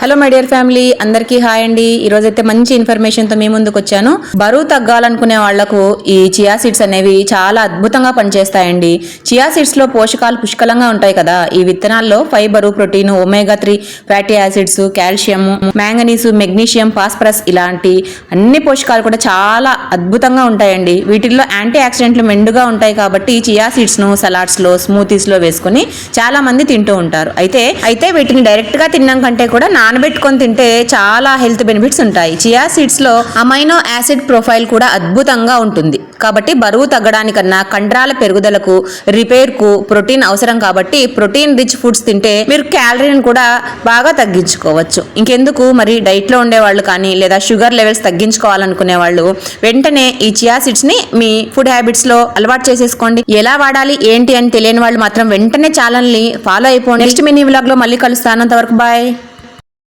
Hello my dear family, అందరికీ hi అండి. ఈరోజు అయితే మంచి ఇన్ఫర్మేషన్తో మీ ముందుకు వచ్చాను. బరువు తగ్గాలనుకునే వాళ్లకు ఈ చియా సీడ్స్ అనేవి చాలా అద్భుతంగా పనిచేస్తాయండి. చియా సీడ్స్లో పోషకాలు పుష్కలంగా ఉంటాయి కదా. ఈ విత్తనాల్లో fibre, protein, omega 3 fatty acids, calcium, manganese, magnesium, phosphorus ఇలాంటి అన్ని పోషకాలు కూడా చాలా అద్భుతంగా ఉంటాయండి. వీటిల్లో యాంటీ ఆక్సిడెంట్లు మెండుగా ఉంటాయి కాబట్టి చియా సీడ్స్ను సలాడ్స్లో, స్మూతీస్లో వేసుకుని చాలా మంది తింటూ ఉంటారు. అయితే వీటిని డైరెక్ట్గా తిన్నాం కంటే కూడా నానబెట్టుకొని తింటే చాలా హెల్త్ బెనిఫిట్స్ ఉంటాయి. చియా సీడ్స్ లో అమైనో యాసిడ్ ప్రొఫైల్ కూడా అద్భుతంగా ఉంటుంది. కాబట్టి బరువు తగ్గడానికన్నా కండరాల పెరుగుదలకు, రిపేర్ కు ప్రోటీన్ అవసరం. కాబట్టి ప్రోటీన్ రిచ్ ఫుడ్స్ తింటే మీరు క్యాలరీని కూడా బాగా తగ్గించుకోవచ్చు. ఇంకెందుకు మరి డైట్ లో ఉండేవాళ్ళు కానీ లేదా షుగర్ లెవెల్స్ తగ్గించుకోవాలనుకునే వాళ్ళు వెంటనే ఈ చియా సీడ్స్ ని మీ ఫుడ్ హ్యాబిట్స్ లో అలవాటు చేసేసుకోండి. ఎలా వాడాలి ఏంటి అని తెలియని వాళ్ళు మాత్రం వెంటనే ఛానల్ ని ఫాలో అయిపోండి. నెక్స్ట్ మినీ వ్లాగ్ లో మళ్ళీ కలుస్తాను. అంతవరకు బాయ్.